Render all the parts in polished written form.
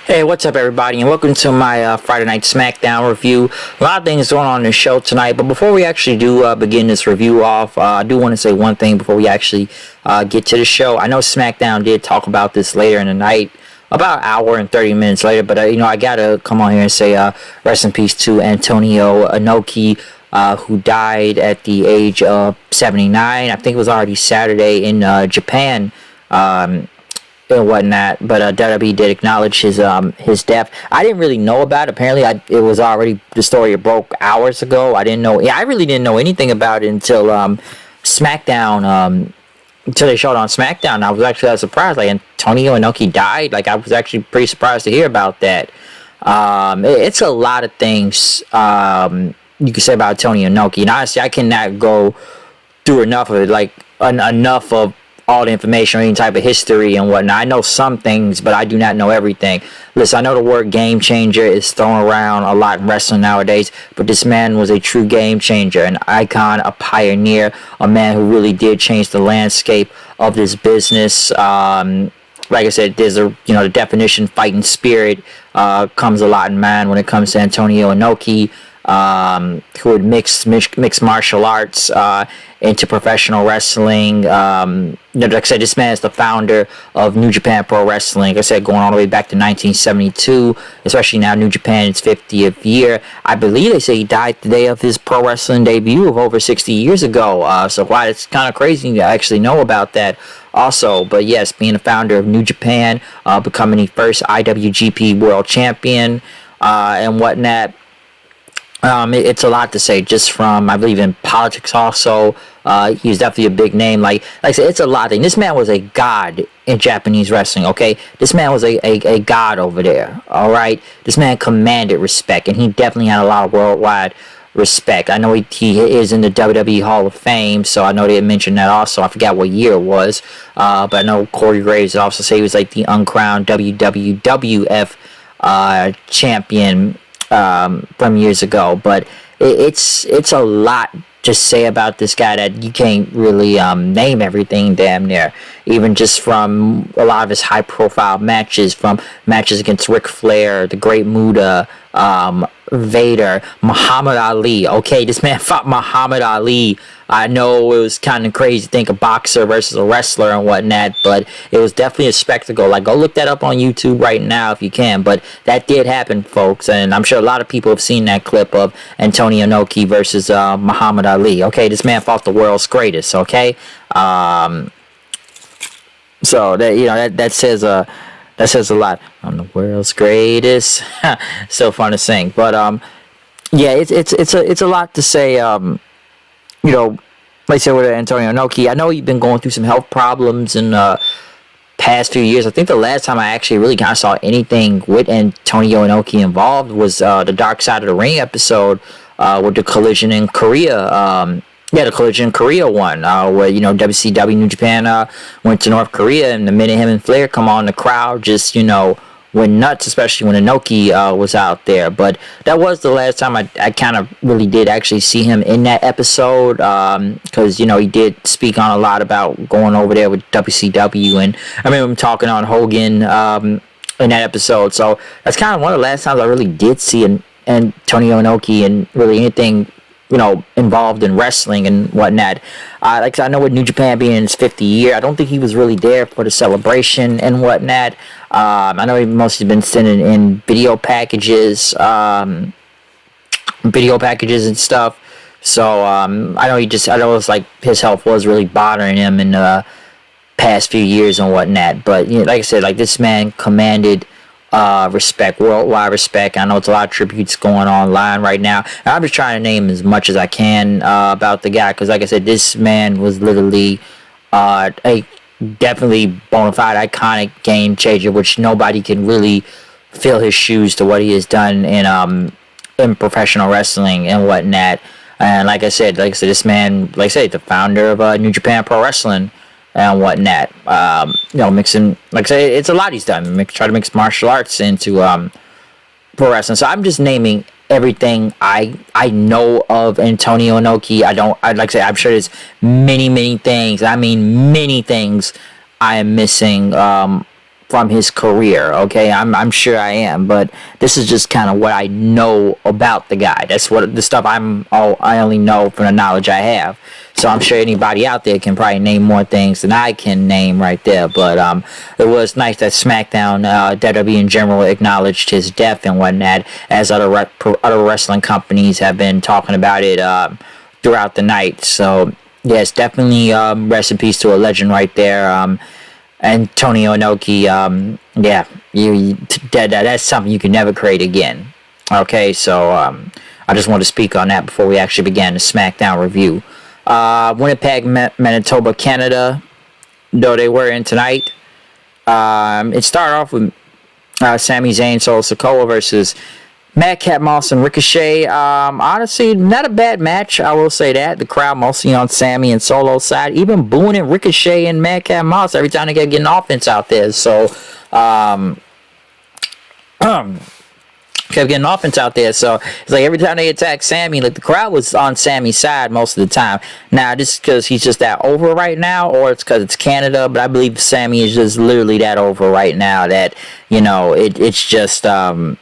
Hey, what's up, everybody, and welcome to my Friday Night Smackdown review. A lot of things going on in the show tonight, but before we actually do begin this review off, I do want to say one thing before we actually get to the show. I know Smackdown did talk about this later in the night, about an hour and 30 minutes later, but I gotta come on here and say rest in peace to Antonio Inoki, who died at the age of 79. I think it was already Saturday in Japan. And whatnot, but WWE did acknowledge his death. I didn't really know about it. Apparently, it was already, the story broke hours ago. I didn't know. Yeah, I really didn't know anything about it until SmackDown. Until they showed on SmackDown. I was actually surprised. Like, Antonio Inoki died. Like, I was actually pretty surprised to hear about that. It's a lot of things you could say about Antonio Inoki, and honestly, I cannot go through enough of it. Like enough of all the information or any type of history and whatnot. I know some things, but I do not know everything. Listen, I know the word game changer is thrown around a lot in wrestling nowadays, but this man was a true game changer, an icon, a pioneer, a man who really did change the landscape of this business. Like I said, there's the definition fighting spirit comes a lot in mind when it comes to Antonio Inoki, who would mix martial arts into professional wrestling. Like I said, this man is the founder of New Japan Pro Wrestling. Like I said, going all the way back to 1972, especially now New Japan, its 50th year. I believe they say he died the day of his pro wrestling debut of over 60 years ago. So wow, it's kind of crazy to actually know about that also. But yes, being the founder of New Japan, becoming the first IWGP World Champion, and whatnot. It's a lot to say, just from, I believe, in politics also. He's definitely a big name. Like I said, it's a lot of things. This man was a god in Japanese wrestling, okay? This man was a god over there, all right? This man commanded respect, and he definitely had a lot of worldwide respect. I know he is in the WWE Hall of Fame, so I know they mentioned that also. I forgot what year it was, but I know Corey Graves also say he was like the uncrowned WWF champion from years ago. But it's a lot to say about this guy that you can't really name everything damn near, even just from a lot of his high profile matches, from matches against Ric Flair, the Great Muta, Vader, Muhammad Ali. Okay, this man fought Muhammad Ali. I know it was kind of crazy to think a boxer versus a wrestler and whatnot, but it was definitely a spectacle. Like, go look that up on YouTube right now if you can. But that did happen, folks, and I'm sure a lot of people have seen that clip of Antonio Inoki versus Muhammad Ali. Okay, this man fought the world's greatest. Okay, so that says a lot. I'm the world's greatest. So fun to sing, but yeah, it's a lot to say. Like I said with Antonio Inoki, I know he's been going through some health problems in past few years. I think the last time I actually really kind of saw anything with Antonio Inoki involved was the Dark Side of the Ring episode with the Collision in Korea. The Collision in Korea one, where WCW New Japan went to North Korea, and the minute him and Flair come on, the crowd just went nuts, especially when Inoki was out there. But that was the last time I kind of really did actually see him in that episode, because he did speak on a lot about going over there with WCW, and I remember him talking on Hogan in that episode. So that's kind of one of the last times I really did see Antonio Inoki and really anything involved in wrestling and whatnot. Like I know with New Japan being in its 50th year, I don't think he was really there for the celebration and whatnot. I know he mostly been sending in video packages and stuff. So I know it's like his health was really bothering him in the past few years and whatnot. But like I said, like this man commanded respect, worldwide respect. I know it's a lot of tributes going online right now, and I'm just trying to name as much as I can about the guy, because like I said, this man was literally a definitely bona fide iconic game changer, which nobody can really fill his shoes to what he has done in professional wrestling and whatnot. And like I said, this man, the founder of New Japan Pro Wrestling and whatnot. Mixing, like I say, it's a lot he's done. Try to mix martial arts into pro wrestling. So I'm just naming everything I know of Antonio Inoki. I'd like to say, I'm sure there's many things. I mean, many things I am missing from his career. Okay, I'm sure I am, but this is just kind of what I know about the guy. That's what the stuff I only know from the knowledge I have. So I'm sure anybody out there can probably name more things than I can name right there. But it was nice that SmackDown, WWE in general, acknowledged his death and whatnot, as other wrestling companies have been talking about it throughout the night. So yes, definitely rest in peace to a legend right there. Antonio Inoki, yeah, that's something you can never create again. Okay, so I just want to speak on that before we actually began the SmackDown review. Winnipeg, Manitoba, Canada, though they were in tonight. It started off with Sami Zayn, Solo Sikoa versus Madcap Moss and Ricochet. Honestly, not a bad match, I will say that. The crowd mostly on Sami and Solo's side, even booing at Ricochet and Madcap Moss every time they get getting offense out there. So, kept getting offense out there. So it's like every time they attack Sami, like the crowd was on Sami's side most of the time. Now, this is because he's just that over right now, or it's because it's Canada, but I believe Sami is just literally that over right now that, you know, it's just that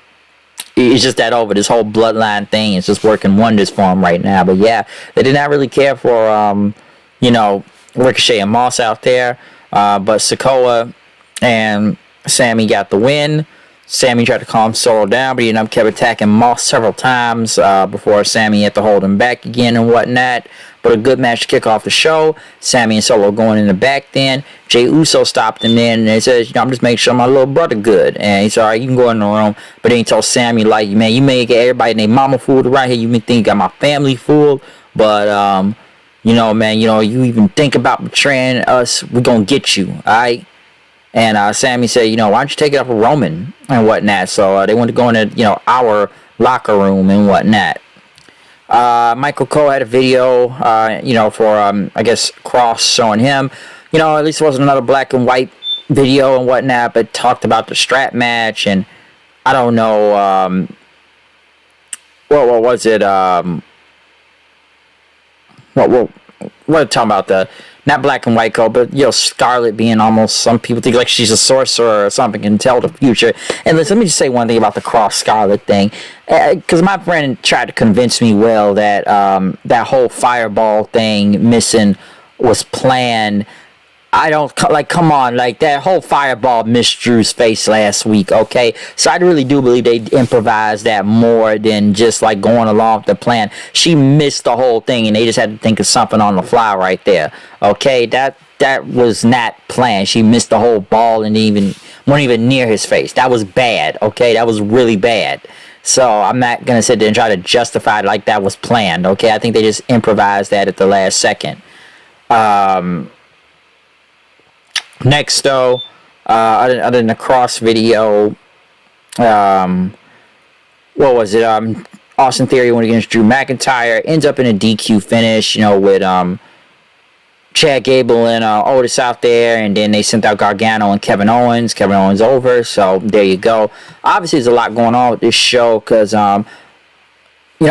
over. This whole bloodline thing is just working wonders for him right now. But yeah, they did not really care for, you know, Ricochet and Moss out there. But Sikoa and Sami got the win. Sami tried to calm Solo down, but he ended up kept attacking Moss several times before Sami had to hold him back again and whatnot. But a good match to kick off the show. Sami and Solo going in the back then. Jey Uso stopped him in and he says, you know, I'm just making sure my little brother good. And he said, all right, you can go in the room. But then he told Sami, like, man, you may get everybody and their mama fooled around here. You may think you got my family fooled. But, you know, man, you know, you even think about betraying us, we're going to get you, all right? And Sami said, you know, why don't you take it up with Roman and whatnot? So they went to go into, you know, our locker room and whatnot. Michael Cole had a video, you know, for, I guess, Cross showing him. You know, at least it wasn't another black and white video and whatnot, but talked about the strap match. And I don't know, what was it? What talking about the... Not black and white code, but, you know, Scarlet being almost, some people think like she's a sorcerer or something, can tell the future. And listen, let me just say one thing about the Cross Scarlet thing. Because my friend tried to convince me, well, that that whole fireball thing missing was planned. I don't, like, come on, like, that whole fireball missed Drew's face last week, okay? So I really do believe they improvised that more than just, like, going along with the plan. She missed the whole thing, and they just had to think of something on the fly right there, okay? That was not planned. She missed the whole ball and wasn't even near his face. That was bad, okay? That was really bad. So I'm not going to sit there and try to justify it like that was planned, okay? I think they just improvised that at the last second. Next, though, other than the Cross video, what was it? Austin Theory went against Drew McIntyre, ends up in a DQ finish, you know, with Chad Gable and Otis out there, and then they sent out Gargano and Kevin Owens. Kevin Owens over, so there you go. Obviously, there's a lot going on with this show because, you know,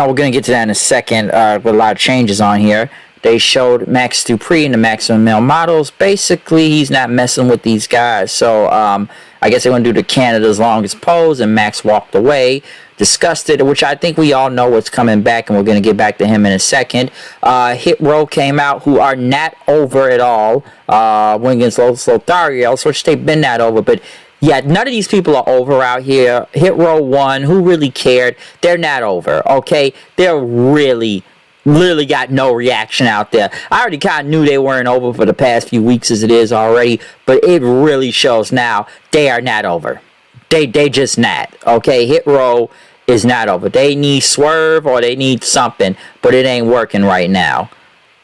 we're going to get to that in a second with a lot of changes on here. They showed Max Dupree and the Maximum Male Models. Basically, he's not messing with these guys. So, I guess they want to do the Canada's Longest Pose, and Max walked away, disgusted, which I think we all know what's coming back, and we're going to get back to him in a second. Hit Row came out, who are not over at all. Went against Lotharios, which they've been not over, but yeah, none of these people are over out here. Hit Row won. Who really cared? They're not over, okay? They're literally got no reaction out there. I already kind of knew they weren't over for the past few weeks as it is already, but it really shows now they are not over. They just not, okay? Hit Row is not over. They need Swerve or they need something, but it ain't working right now.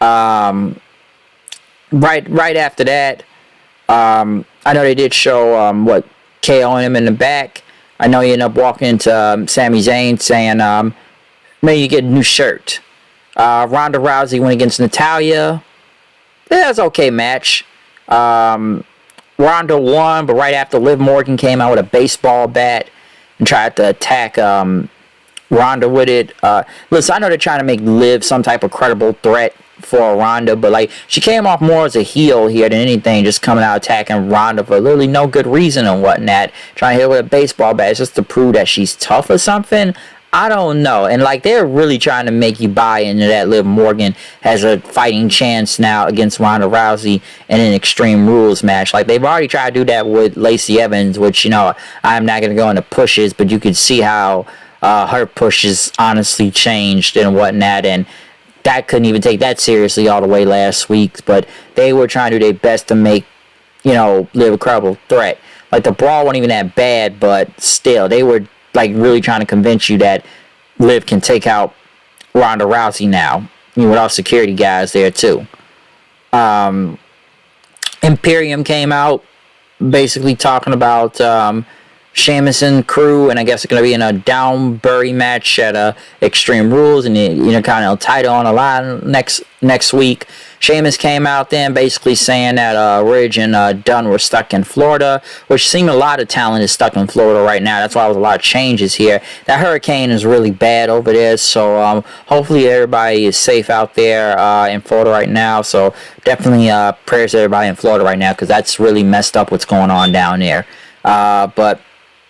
Right after that, I know they did show KOing him in the back. I know he ended up walking into Sami Zayn saying, maybe you get a new shirt. Ronda Rousey went against Natalya. That was an okay match. Ronda won, but right after Liv Morgan came out with a baseball bat and tried to attack Ronda with it. Listen, I know they're trying to make Liv some type of credible threat for Ronda, but like she came off more as a heel here than anything, just coming out attacking Ronda for literally no good reason and whatnot, trying to hit her with a baseball bat just to prove that she's tough or something. I don't know. And like they're really trying to make you buy into that Liv Morgan has a fighting chance now against Ronda Rousey in an Extreme Rules match. Like they've already tried to do that with Lacey Evans, which, you know, I'm not going to go into pushes, but you could see how her pushes honestly changed and whatnot, and that couldn't even take that seriously all the way last week. But they were trying to do their best to make, you know, Liv a credible threat. Like the brawl wasn't even that bad, but still they were like really trying to convince you that Liv can take out Ronda Rousey now, you know, with all security guys there too. Imperium came out basically talking about Sheamus and crew, and I guess it's going to be in a Downbury match at Extreme Rules and the Intercontinental title on the line next week. Sheamus came out then basically saying that Ridge and Dunn were stuck in Florida, which seemed a lot of talent is stuck in Florida right now. That's why there's a lot of changes here. That hurricane is really bad over there, so hopefully everybody is safe out there in Florida right now. So definitely prayers to everybody in Florida right now, because that's really messed up what's going on down there. But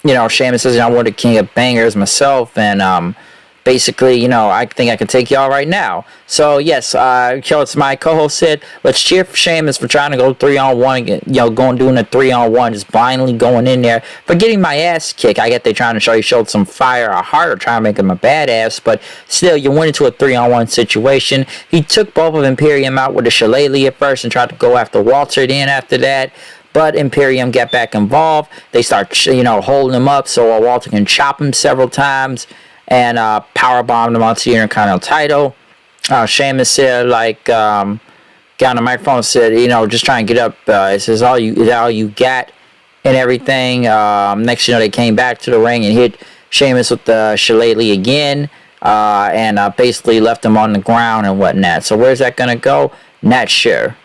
you know, Sheamus says, I'm one of the king of bangers myself, and basically, you know, I think I can take y'all right now. So, yes, it's my co-host said, let's cheer for Sheamus for trying to go 3-on-1, you know, doing a 3-on-1, just blindly going in there, for getting my ass kicked. I get they're trying to show you showed some fire or heart, or trying to make him a badass, but still, you went into a 3-on-1 situation. He took both of Imperium out with a shillelagh at first and tried to go after Walter then after that. But Imperium get back involved. They start, you know, holding him up so Walter can chop him several times and powerbomb him onto the Intercontinental title. Sheamus said, like, got on the microphone and said, you know, just try and get up. It says, all you got and everything. Next, you know, they came back to the ring and hit Sheamus with the shillelagh again and basically left him on the ground and whatnot. So where's that going to go? Not sure.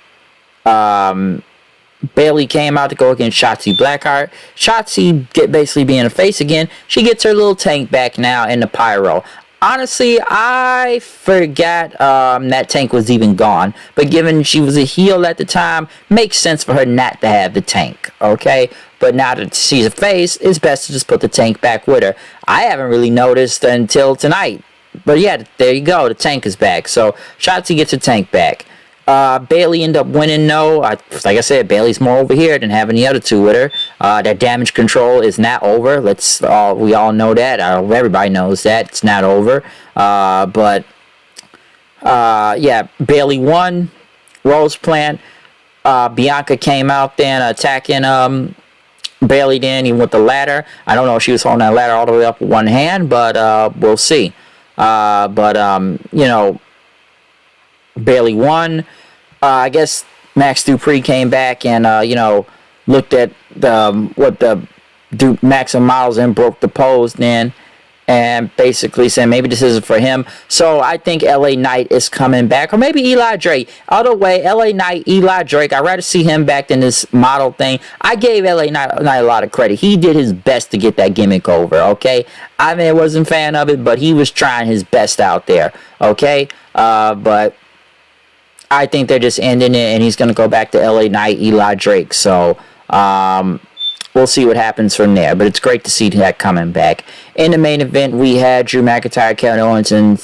Bayley came out to go against Shotzi Blackheart. Shotzi basically being a face again. She gets her little tank back now in the pyro. Honestly, I forgot that tank was even gone. But given she was a heel at the time, makes sense for her not to have the tank. Okay? But now that she's a face, it's best to just put the tank back with her. I haven't really noticed until tonight. But yeah, there you go. The tank is back. So Shotzi gets her tank back. Bayley ended up winning, no. Like I said, Bayley's more over here than having the other two with her. That damage control is not over. We all know that. Everybody knows that. It's not over. Yeah, Bayley won. Rose Plant. Bianca came out then attacking Bayley then, even with the ladder. I don't know if she was holding that ladder all the way up with one hand, but we'll see. You know, Bayley won. I guess Max Dupree came back and you know, looked at what the Max and Miles and broke the pose then, and basically said maybe this isn't for him. So I think LA Knight is coming back, or maybe Eli Drake. Either way, LA Knight, Eli Drake, I'd rather see him back than this model thing. I gave LA Knight a lot of credit. He did his best to get that gimmick over, okay? I mean, I wasn't a fan of it, but he was trying his best out there, okay? But I think they're just ending it, and he's going to go back to LA Knight, Eli Drake. So, we'll see what happens from there. But it's great to see that coming back. In the main event, we had Drew McIntyre, Kevin Owens, and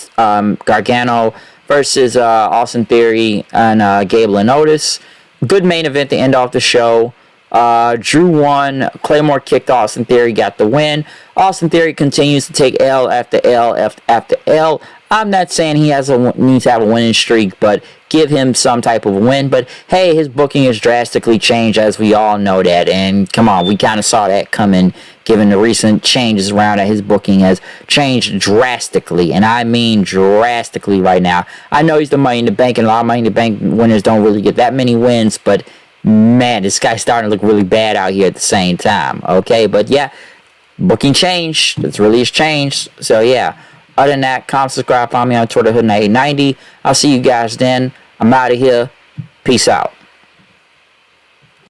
Gargano versus Austin Theory and Gable and Otis. Good main event to end off the show. Drew won. Claymore kicked Austin Theory, got the win. Austin Theory continues to take L after L after L. I'm not saying he needs to have a winning streak, but give him some type of win. But hey, his booking has drastically changed, as we all know that. And come on, we kind of saw that coming, given the recent changes around that. His booking has changed drastically, and I mean drastically right now. I know he's the Money in the Bank, and a lot of Money in the Bank winners don't really get that many wins, but man, this guy's starting to look really bad out here at the same time. Okay, but yeah, booking changed. It's really changed. So yeah. Other than that, comment, subscribe, follow me on Twitter, Hood890. I'll see you guys then. I'm out of here. Peace out.